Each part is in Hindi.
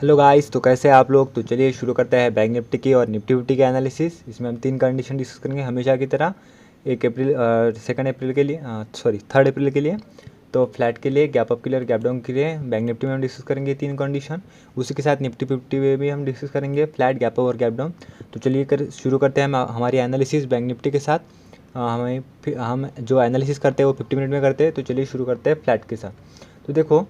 हेलो गाइस, तो कैसे हैं आप लोग। तो चलिए शुरू करते हैं बैंक निफ्टी की और निफ्टी फिफ्टी के एनालिसिस। इसमें हम तीन कंडीशन डिस्कस करेंगे हमेशा की तरह। 2 अप्रैल के लिए, सॉरी 3 अप्रैल के लिए, तो फ्लैट के लिए, गैप अप के लिए और गैप डाउन के लिए बैंक निफ्टी में हम डिस्कस करेंगे तीन कंडीशन। उसी के साथ निफ्टी फिफ्टी में भी हम डिस्कस करेंगे फ्लैट, गैप अप और गैप डाउन। तो चलिए शुरू करते हैं हम हमारी एनालिसिस बैंक निफ्टी के साथ। हम जो एनालिसिस करते हैं वो 50 मिनट में करते हैं। तो चलिए शुरू करते हैं फ्लैट के साथ। तो देखो,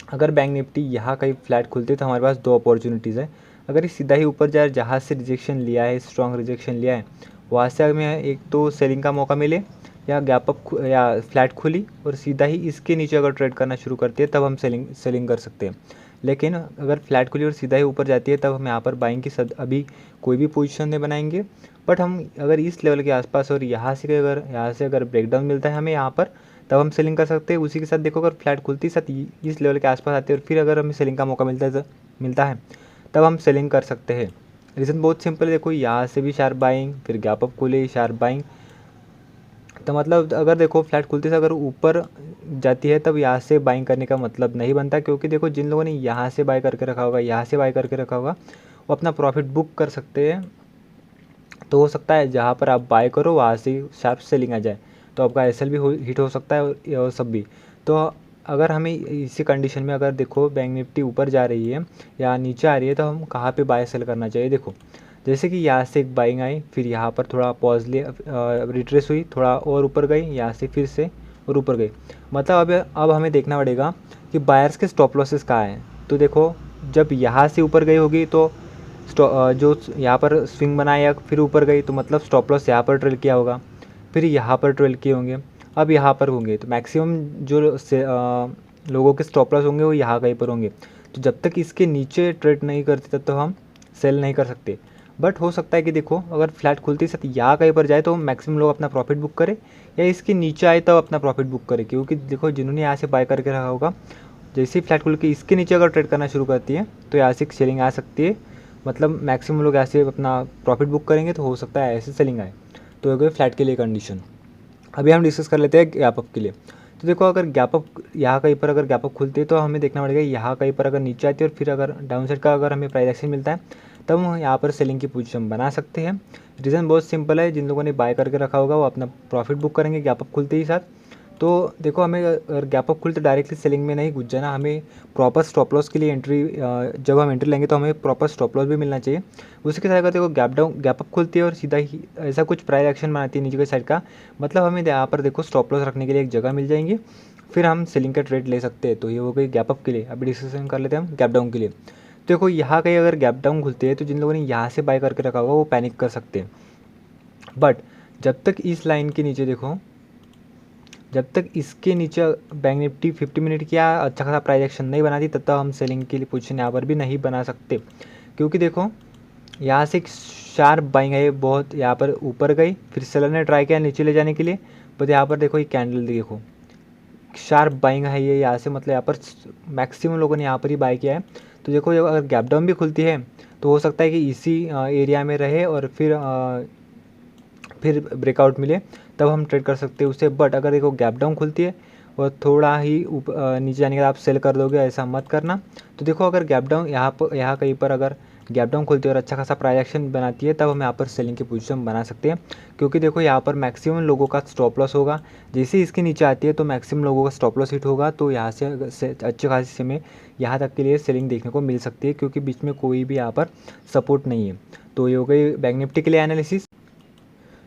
अगर बैंक निफ्टी यहाँ कहीं फ्लैट खुलती है तो हमारे पास दो अपॉर्चुनिटीज़ है। अगर ये सीधा ही ऊपर जाए, जहाँ से रिजेक्शन लिया है, स्ट्रॉन्ग रिजेक्शन लिया है, वहाँ से हमें एक तो सेलिंग का मौका मिले, या गैप अप या फ्लैट खुली और सीधा ही इसके नीचे अगर ट्रेड करना शुरू करती है तब हम सेलिंग कर सकते हैं। लेकिन अगर फ्लैट खुली और सीधा ही ऊपर जाती है तब हम यहाँ पर बाइंग की अभी कोई भी पोजीशन नहीं बनाएंगे। बट हम अगर इस लेवल के आसपास और यहाँ से अगर ब्रेकडाउन मिलता है हमें यहाँ पर, तब हम सेलिंग कर सकते हैं। उसी के साथ देखो, अगर फ्लैट खुलती साथ इस लेवल के आसपास आती है और फिर अगर हमें सेलिंग का मौका मिलता है तब हम सेलिंग कर सकते हैं। रीज़न बहुत सिंपल है। देखो, यहाँ से भी शार्प बाइंग, फिर गैप अप खुले शार्प बाइंग, तो मतलब अगर देखो फ्लैट खुलते से अगर ऊपर जाती है तब यहाँ से बाइंग करने का मतलब नहीं बनता। क्योंकि देखो, जिन लोगों ने यहाँ से बाय करके रखा होगा, यहाँ से बाय करके रखा होगा, वो अपना प्रॉफिट बुक कर सकते हैं। तो हो सकता है जहाँ पर आप बाय करो वहाँ से शार्प सेलिंग आ जाए, तो आपका एसएल भी हिट हो सकता है और सब भी। तो अगर हमें इसी कंडीशन में अगर देखो बैंक निफ्टी ऊपर जा रही है या नीचे आ रही है तो हम कहाँ पे बाय सेल करना चाहिए। देखो, जैसे कि यहाँ से एक बाइंग आई, फिर यहाँ पर थोड़ा पॉज लिया, रिट्रेस हुई, थोड़ा और ऊपर गई, यहाँ से फिर से और ऊपर गई। मतलब अब हमें देखना पड़ेगा कि बायर्स के स्टॉप लॉसेस कहाँ हैं। तो देखो, जब यहाँ से ऊपर गई होगी तो जो यहाँ पर स्विंग बनाया या फिर ऊपर गई तो मतलब स्टॉप लॉस यहाँ पर ट्रेल किया होगा, फिर यहाँ पर ट्रेल किए होंगे, अब यहाँ पर होंगे। तो मैक्सिमम जो लोगों के स्टॉप लॉस होंगे वो यहाँ कहीं पर होंगे। तो जब तक इसके नीचे ट्रेड नहीं करते तब तो हम सेल नहीं कर सकते। बट हो सकता है कि देखो, अगर फ्लैट खुलती साथ यहाँ कहीं पर जाए तो मैक्सिमम लोग अपना प्रॉफिट बुक करें, या इसके नीचे आए तब अपना प्रॉफिट बुक करें। क्योंकि देखो, जिन्होंने यहाँ से बाय करके रखा होगा, जैसे ही फ्लैट खुल के इसके नीचे अगर ट्रेड करना शुरू करती है तो यहाँ से सेलिंग आ सकती है। मतलब मैक्सिमम लोग ऐसे अपना प्रॉफिट बुक करेंगे तो हो सकता है ऐसे सेलिंग आए। तो हो गई फ्लैट के लिए कंडीशन। अभी हम डिस्कस कर लेते हैं गैप अप के लिए। तो देखो, अगर गैप अप यहाँ कहीं पर अगर गैप अप खुलती है तो हमें देखना पड़ेगा यहाँ कहीं पर अगर नीचे आती है और फिर अगर डाउन साइड का अगर हमें प्राइस एक्शन मिलता है तब हम यहाँ पर सेलिंग की पोजीशन बना सकते हैं। रीज़न बहुत सिंपल है, जिन लोगों ने बाय करके रखा होगा वो अपना प्रॉफिट बुक करेंगे गैप अप खुलते ही साथ। तो देखो, हमें अगर गैप अप खुलते डायरेक्टली सेलिंग में नहीं घुस जाना, हमें प्रॉपर स्टॉप लॉस के लिए एंट्री, जब हम एंट्री लेंगे तो हमें प्रॉपर स्टॉप लॉस भी मिलना चाहिए। उसी के साथ अगर देखो गैप अप खुलती है और सीधा ही ऐसा कुछ प्राइस एक्शन बनाती है नीचे की साइड का, मतलब हमें यहाँ पर देखो स्टॉप लॉस रखने के लिए एक जगह मिल जाएंगी, फिर हम सेलिंग का ट्रेड ले सकते हैं। तो ये हो गई गैप अप के लिए। अभी डिस्कशन कर लेते हैं हम गैप डाउन के लिए। तो देखो, यहाँ कहीं अगर गैप डाउन खुलती है तो जिन लोगों ने यहाँ से बाय करके रखा होगा वो पैनिक कर सकते हैं। बट जब तक इस लाइन के नीचे देखो, जब तक इसके नीचे बैंक निफ्टी 50 मिनट की अच्छा खासा प्राइस एक्शन नहीं बनाती तब तक हम सेलिंग के लिए पोजीशन यहाँ पर भी नहीं बना सकते। क्योंकि देखो, यहाँ से एक शार्प बाइंग है, बहुत यहाँ पर ऊपर गई, फिर सेलर ने ट्राई किया नीचे ले जाने के लिए, बट यहाँ पर देखो ये कैंडल देखो, शार्प बाइंग है ये यहाँ से, मतलब यहाँ पर मैक्सिमम लोगों ने यहाँ पर ही बाय किया है। तो देखो, अगर गैप डाउन भी खुलती है तो हो सकता है कि इसी एरिया में रहे और फिर ब्रेकआउट मिले तब हम ट्रेड कर सकते हैं उससे। बट अगर देखो गैप डाउन खुलती है और थोड़ा ही नीचे जाने के बाद आप सेल कर दोगे, ऐसा मत करना। तो देखो, अगर गैप डाउन यहाँ कहीं पर अगर गैप डाउन खुलती है और अच्छा खासा प्राइस एक्शन बनाती है तब हम यहाँ पर सेलिंग की पोजीशन बना सकते हैं। क्योंकि देखो, यहाँ पर मैक्सिमम लोगों का स्टॉप लॉस होगा, जैसे ही इसके नीचे आती है तो मैक्सिमम लोगों का स्टॉप लॉस हिट होगा। तो यहाँ से अच्छे खासे समय यहाँ तक के लिए सेलिंग देखने को मिल सकती है, क्योंकि बीच में कोई भी यहाँ पर सपोर्ट नहीं है। तो ये हो गई बैंक निफ्टी के लिए एनालिसिस।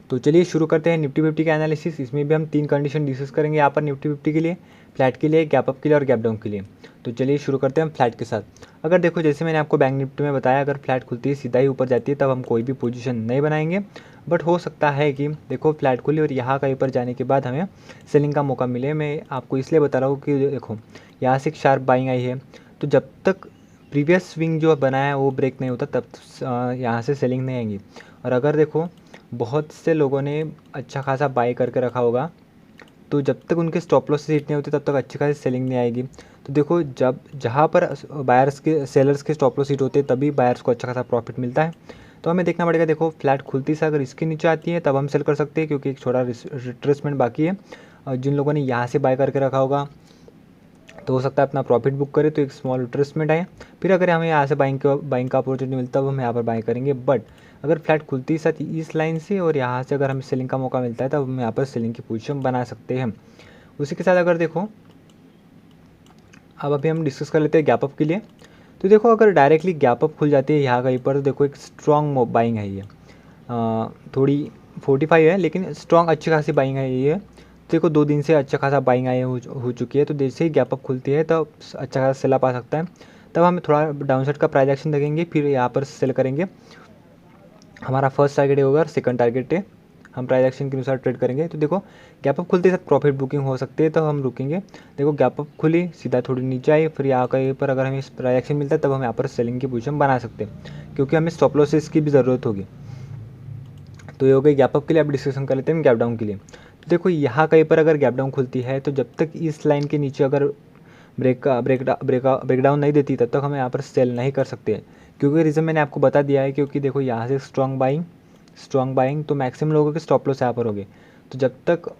तो चलिए शुरू करते हैं निफ्टी फिफ्टी का एनालिसिस। इसमें भी हम तीन कंडीशन डिस्कस करेंगे यहाँ पर निफ्टी फिफ्टी के लिए, फ्लैट के लिए, गैप अप के लिए और गैप डाउन के लिए। तो चलिए शुरू करते हैं हम फ्लैट के साथ। अगर देखो, जैसे मैंने आपको बैंक निफ्टी में बताया, अगर फ्लैट खुलती है सीधा ही ऊपर जाती है तब हम कोई भी पोजीशन नहीं बनाएंगे। बट हो सकता है कि देखो फ्लैट खुली और यहाँ कहीं पर जाने के बाद हमें सेलिंग का मौका मिले। मैं आपको इसलिए बता रहा हूँ कि देखो, यहाँ से एक शार्प बाइंग आई है, तो जब तक प्रीवियस स्विंग जो बनाया है वो ब्रेक नहीं होता तब यहाँ से सेलिंग नहीं आएंगी। और अगर देखो, बहुत से लोगों ने अच्छा खासा बाय करके रखा होगा, तो जब तक उनके स्टॉप लॉस हिट नहीं होते तब तक अच्छी खासी सेलिंग नहीं आएगी। तो देखो, जब जहाँ पर सेलर्स के स्टॉप लॉस हिट होते हैं तभी बायर्स को अच्छा खासा प्रॉफिट मिलता है। तो हमें देखना पड़ेगा। देखो, फ्लैट खुलती से अगर इसके नीचे आती है तब हम सेल कर सकते हैं, क्योंकि एक छोटा रिट्रेसमेंट बाकी है। और जिन लोगों ने यहाँ से बाय करके रखा होगा तो हो सकता है अपना प्रॉफिट बुक करें तो एक स्मॉल रिट्रेसमेंट आए, फिर अगर हमें यहाँ से बाइंग का अपॉर्चुनिटी मिलता है तब हम यहाँ पर बाई करेंगे। बट अगर फ्लैट खुलती है साथ इस लाइन से और यहाँ से अगर हमें सेलिंग का मौका मिलता है तब हम यहाँ पर सेलिंग की पोजीशन बना सकते हैं। उसी के साथ अगर देखो अब अभी हम डिस्कस कर लेते हैं गैप अप के लिए। तो देखो अगर डायरेक्टली गैप अप खुल जाती है यहाँ कहीं पर, तो देखो एक स्ट्रॉन्ग बाइंग है ये, थोड़ी 45 है लेकिन स्ट्रॉन्ग अच्छी खासी बाइंग है ये। देखो 2 दिन से अच्छा खासा बाइंग आए हो चुकी है, तो जैसे ही गैप अप खुलती है तब अच्छा खासा सेल अप आ सकता है। तब हम थोड़ा डाउनसाइड का प्राइस एक्शन देखेंगे, फिर यहाँ पर सेल करेंगे। हमारा फर्स्ट टारगेट होगा, सेकंड टारगेट है, हम प्राइस एक्शन के अनुसार ट्रेड करेंगे। तो देखो गैप अप खुलते साथ प्रॉफिट बुकिंग हो सकती है, तो हम रुकेंगे। देखो गैप अप खुली, सीधा थोड़ी नीचे आई, फिर यहाँ कहीं पर अगर हमें प्राइस एक्शन मिलता है तब हम यहाँ पर सेलिंग की पोजीशन बना सकते हैं, क्योंकि हमें स्टॉप लॉसेस की भी ज़रूरत होगी। तो ये हो गई गैप अप के लिए। अब डिस्कशन कर लेते हैं गैप डाउन के लिए। तो देखो यहाँ कहीं पर अगर गैप डाउन खुलती है तो जब तक इस लाइन के नीचे अगर ब्रेकडाउन नहीं देती तब तक हम यहाँ पर सेल नहीं कर सकते, क्योंकि रीज़न मैंने आपको बता दिया है। क्योंकि देखो यहाँ से स्ट्रॉन्ग बाइंग तो मैक्सिमम लोगों के स्टॉप लॉस यहाँ पर हो गए। तो जब तक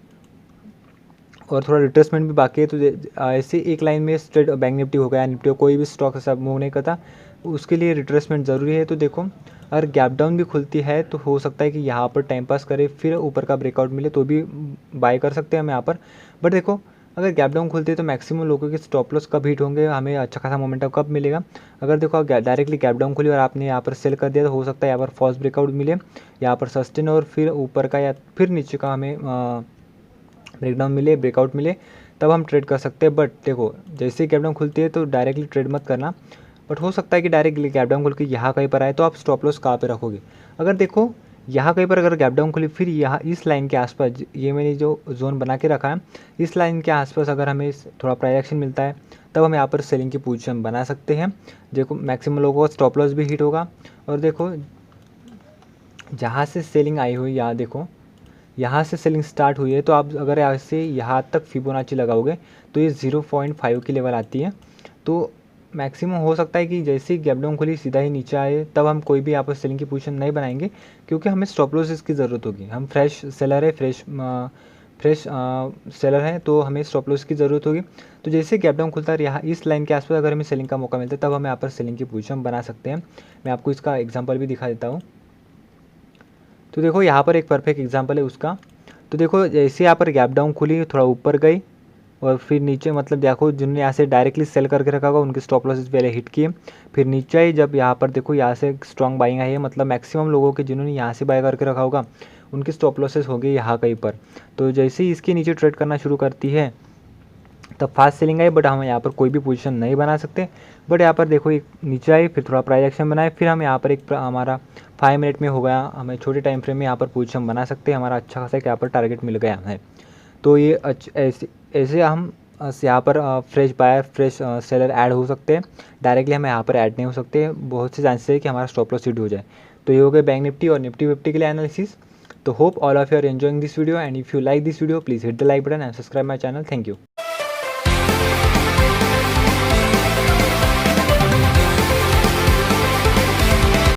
और थोड़ा रिट्रेसमेंट भी बाकी है, तो ऐसे एक लाइन में स्ट्रेट बैंक निफ्टी हो गया, निफ्टी कोई भी स्टॉक सब मूव नहीं करता, उसके लिए रिट्रेसमेंट ज़रूरी है। तो देखो अगर गैप डाउन भी खुलती है तो हो सकता है कि यहाँ पर टाइम पास करे, फिर ऊपर का ब्रेकआउट मिले तो भी बाय कर सकते हैं हम यहाँ पर। बट देखो अगर गैप डाउन खुलती है तो मैक्सिमम लोगों के स्टॉप लॉस कब हिट होंगे, हमें अच्छा खासा मोमेंटम कब मिलेगा। अगर देखो डायरेक्टली गैप डाउन खुली और आपने यहाँ पर सेल कर दिया तो हो सकता है यहाँ पर फॉल्स ब्रेकआउट मिले, यहाँ पर सस्टेन और फिर ऊपर का या फिर नीचे का हमें ब्रेकआउट मिले, तब हम ट्रेड कर सकते हैं। बट देखो जैसे ही गैप डाउन खुलती है तो डायरेक्टली ट्रेड मत करना। बट हो सकता है कि डायरेक्टली गैप डाउन खुल के यहाँ कहीं पर आए तो आप स्टॉप लॉस कहाँ पे रखोगे। अगर देखो यहाँ कहीं पर अगर गैप डाउन खुली, फिर यहाँ इस लाइन के आसपास, ये मैंने जो जोन बना के रखा है, इस लाइन के आसपास अगर हमें थोड़ा प्राइस एक्शन मिलता है तब हम यहाँ पर सेलिंग की पोजीशन बना सकते हैं। देखो मैक्सिमम लोगों का स्टॉप लॉस भी हिट होगा। और देखो जहाँ से सेलिंग आई हुई, यहाँ देखो यहाँ से सेलिंग स्टार्ट हुई है, तो आप अगर यहाँ से यहाँ तक फिबोनाची लगाओगे तो ये 0.5 की लेवल आती है। तो मैक्सिमम हो सकता है कि जैसे ही गैप डाउन खुली सीधा ही नीचे आए, तब हम कोई भी यहाँ पर सेलिंग की पोजीशन नहीं बनाएंगे, क्योंकि हमें स्टॉप लॉसेस की ज़रूरत होगी। हम फ्रेश सेलर है, फ्रेश सेलर है, तो हमें स्टॉप लॉस की ज़रूरत होगी। तो जैसे गैप डाउन खुलता है यहाँ इस लाइन के आसपास अगर हमें सेलिंग का मौका मिलता है तब हम यहाँ पर सेलिंग की पोजीशन बना सकते हैं। मैं आपको इसका एग्जाम्पल भी दिखा देता हूँ। तो देखो यहाँ पर एक परफेक्ट एग्जांपल है उसका। तो देखो जैसे यहाँ पर गैप डाउन खुली, थोड़ा ऊपर गई और फिर नीचे, मतलब देखो जिन्होंने यहाँ से डायरेक्टली सेल करके रखा होगा उनके स्टॉप लॉसेस पहले हिट किए, फिर नीचे आई। जब यहाँ पर देखो यहाँ से स्ट्रॉन्ग बाइंग आई है, मतलब मैक्सिमम लोगों के जिन्होंने यहाँ से बाय करके रखा होगा उनके स्टॉप लॉसेस हो गए यहाँ कहीं पर। तो जैसे ही इसके नीचे ट्रेड करना शुरू करती है तब फास्ट सेलिंग आई, बट हम यहाँ पर कोई भी पोजीशन नहीं बना सकते। बट यहाँ पर देखो एक नीचे आई, फिर थोड़ा प्राइस एक्शन बनाए, फिर हम यहाँ पर एक हमारा 5 मिनट में हो गया, हमें छोटे टाइम फ्रेम में यहाँ पर पोजीशन बना सकते हैं। हमारा अच्छा खासा यहाँ पर टारगेट मिल गया है। तो ये ऐसे हम यहाँ पर fresh buyer fresh seller add हो सकते हैं। डायरेक्टली हम यहाँ पर ऐड नहीं हो सकते, बहुत से चांसेस है कि हमारा स्टॉप लॉस हिट हो जाए। तो ये हो गए बैंक निफ्टी और निफ्टी 50 के लिए एनालिसिस। तो hope all of you are enjoying this video, and if you like this video please hit the like button and subscribe my channel. Thank you.